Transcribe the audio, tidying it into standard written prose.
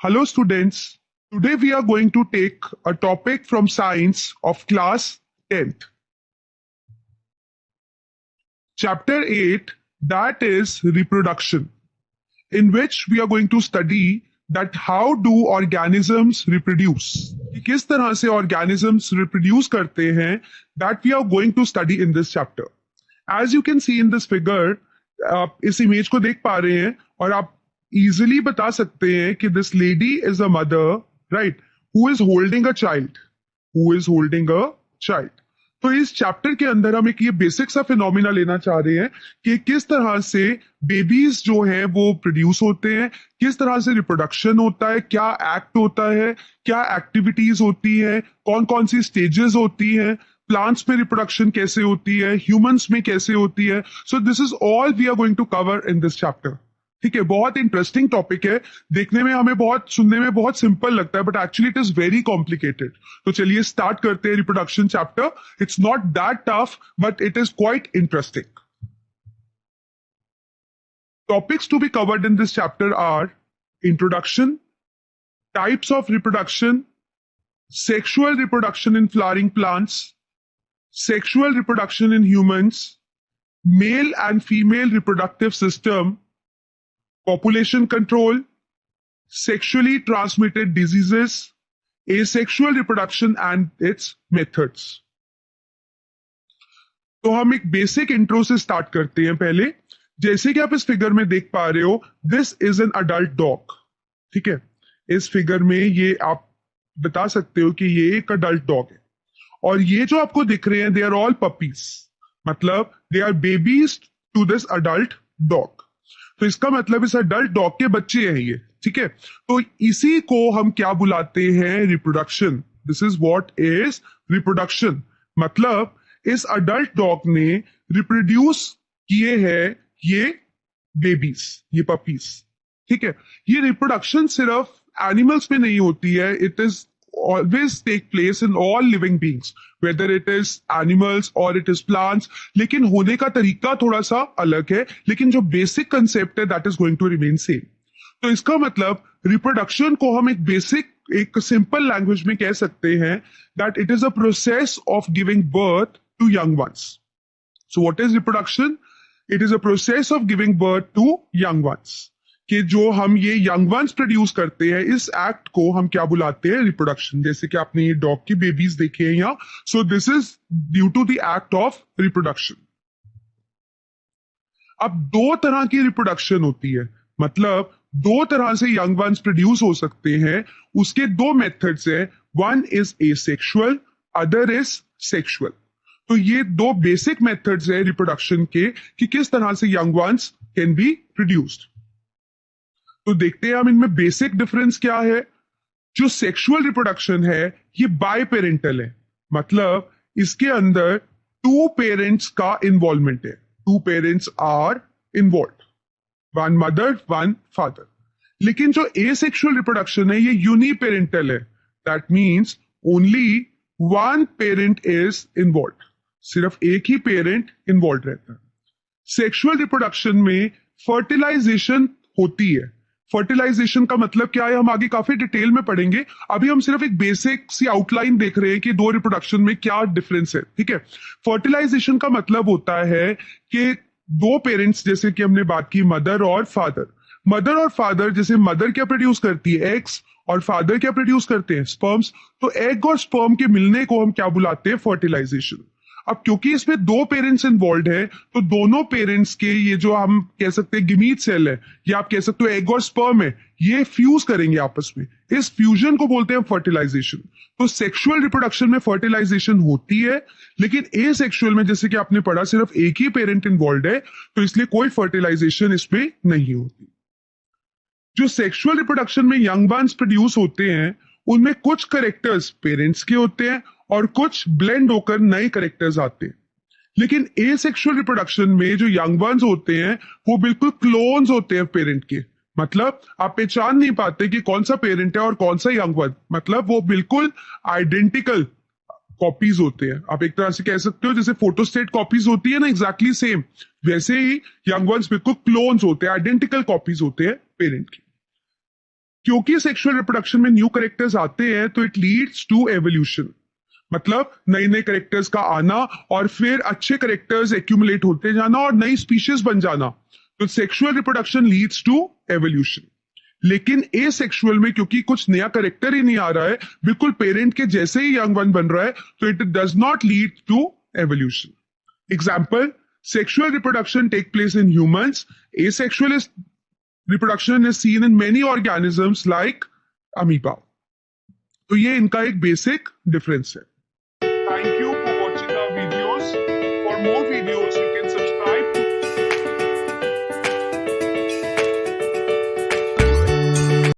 Hello students, today we are going to take a topic from science of class 10th. Chapter 8, that is reproduction, in which we are going to study that how do organisms reproduce. कि किस तरह से organisms reproduce करते हैं, that we are going to study in this chapter. As you can see in this figure, आप इस image को देख पा रहे हैं और आप इजिली बता सकते हैं कि this lady is a mother, right, who is holding a child, who is holding a child. तो इस चैप्टर के अंदर हम एक ये बेसिक सा फिनोमिना लेना चाह रहे हैं कि किस तरह से बेबीज जो हैं वो प्रोड्यूस होते हैं, किस तरह से रिप्रोडक्शन होता है, क्या एक्ट होता है, क्या एक्टिविटीज होती है, कौन कौन सी स्टेजेस होती हैं, प्लांट्स में रिप्रोडक्शन कैसे होती है, ह्यूमंस में कैसे होती है. So this is all we are going to cover in this chapter. ठीक है, बहुत इंटरेस्टिंग टॉपिक है. देखने में हमें बहुत, सुनने में बहुत सिंपल लगता है, but actually it is very complicated. तो चलिए स्टार्ट करते हैं reproduction chapter. It's not that tough, but it is quite interesting. Topics to be covered in this chapter are introduction, types of reproduction, sexual reproduction in flowering plants, sexual reproduction in humans, male and female reproductive system, population control, sexually transmitted diseases, asexual reproduction and its methods. तो हम एक basic intro से start करते हैं. पहले जैसे कि आप इस फिगर में देख पा रहे हो, this is an adult dog. ठीक है, इस फिगर में ये आप बता सकते हो कि ये एक अडल्ट डॉग है. और ये जो आपको दिख रहे हैं, दे आर ऑल पपीज, मतलब they are babies to this adult dog. तो इसका मतलब इस अडल्ट डॉग के बच्चे हैं ये. ठीक है, तो इसी को हम क्या बुलाते हैं? Reproduction. This is what is reproduction. मतलब इस अडल्ट डॉग ने रिप्रोड्यूस किए हैं ये बेबीज, ये पपीज. ठीक है, ये रिप्रोडक्शन सिर्फ एनिमल्स में नहीं होती है. It is always take place in all living beings, whether it is animals or it is plants. लेकिन होने का तरीका थोड़ा सा अलग है, लेकिन जो बेसिक कंसेप्ट है that is going to remain same. तो इसका मतलब रिप्रोडक्शन को हम एक बेसिक, एक सिंपल लैंग्वेज में कह सकते हैं that it is a process of giving birth to young ones. So what is reproduction? It is a process of giving birth to young ones. कि जो हम ये यंग वंस प्रोड्यूस करते हैं, इस एक्ट को हम क्या बुलाते हैं? रिप्रोडक्शन. जैसे कि आपने ये डॉग की बेबीज देखे हैं यहाँ. So this is due to the act of reproduction. अब दो तरह की रिप्रोडक्शन होती है, मतलब दो तरह से यंग वंस प्रोड्यूस हो सकते हैं. उसके दो मेथड्स है. One is asexual, other is sexual. तो ये दो बेसिक मेथड्स है रिप्रोडक्शन के कि किस तरह से young ones can be produced. तो देखते हैं हम इनमें बेसिक डिफरेंस क्या है. जो सेक्सुअल रिप्रोडक्शन है ये बाय पेरेंटल है, मतलब इसके अंदर टू पेरेंट्स का इन्वॉल्वमेंट है. Two parents are involve, one mother one father. लेकिन जो एसेक्सुअल रिप्रोडक्शन है ये यूनिपेरेंटल है. That means only one parent is involve, सिर्फ एक ही पेरेंट इन्वॉल्व रहता है. सेक्सुअल रिप्रोडक्शन में फर्टिलाइजेशन होती है. फर्टिलाइजेशन का मतलब क्या है हम आगे काफी डिटेल में पढ़ेंगे. अभी हम सिर्फ एक बेसिक सी आउटलाइन देख रहे हैं कि दो रिप्रोडक्शन में क्या डिफरेंस है. ठीक है, फर्टिलाइजेशन का मतलब होता है कि दो पेरेंट्स, जैसे कि हमने बात की मदर और फादर. मदर और फादर, जैसे मदर क्या प्रोड्यूस करती है? एग्स. और फादर क्या प्रोड्यूस करते हैं? स्पर्म्स. तो एग और स्पर्म के मिलने को हम क्या बुलाते हैं? फर्टिलाइजेशन. अब क्योंकि इसमें दो पेरेंट्स इन्वॉल्व है, तो दोनों पेरेंट्स के ये जो हम कह सकते हैं गिमीट सेल है, या आप कह सकते हो एग और स्पर्म है, ये फ्यूज करेंगे आपस में. इस फ्यूजन को बोलते हैं फर्टिलाइजेशन. तो सेक्सुअल रिप्रोडक्शन में फर्टिलाइजेशन होती है, लेकिन एसेक्सुअल में, जैसे कि आपने पढ़ा, सिर्फ एक ही पेरेंट इन्वॉल्व है, तो इसलिए कोई फर्टिलाइजेशन इसमें नहीं होती. जो सेक्सुअल रिप्रोडक्शन में यंग वंस प्रोड्यूस होते हैं, उनमें कुछ करेक्टर्स पेरेंट्स के होते हैं और कुछ ब्लेंड होकर नए करेक्टर्स आते हैं. लेकिन एसेक्सुअल रिप्रोडक्शन में जो यंग वंस होते हैं वो बिल्कुल क्लोन्स होते हैं पेरेंट के. मतलब आप पहचान नहीं पाते कि कौन सा पेरेंट है और कौन सा यंग वन. मतलब वो बिल्कुल आइडेंटिकल कॉपीज होते हैं. आप एक तरह से कह सकते हो जैसे फोटोस्टेट कॉपीज होती है ना, एग्जैक्टली सेम, वैसे ही यंग वंस बिल्कुल क्लोन्स होते हैं, आइडेंटिकल कॉपीज होते हैं पेरेंट की. क्योंकि सेक्सुअल रिप्रोडक्शन में न्यू कैरेक्टर्स आते हैं तो इट लीड्स टू एवोल्यूशन, मतलब नए नए कैरेक्टर्स का आना और फिर अच्छे कैरेक्टर्स एक्यूमुलेट होते जाना और नई स्पीशीज बन जाना। तो sexual reproduction leads to evolution. लेकिन ए सेक्सुअल में क्योंकि कुछ नया कैरेक्टर ही नहीं आ रहा है, बिल्कुल पेरेंट के जैसे ही यंग वन बन रहा है, तो it does not lead to evolution. Example, sexual reproduction take place in humans, asexual is reproduction is seen in many organisms like amoeba। तो ये इनका एक बेसिक डिफरेंस है।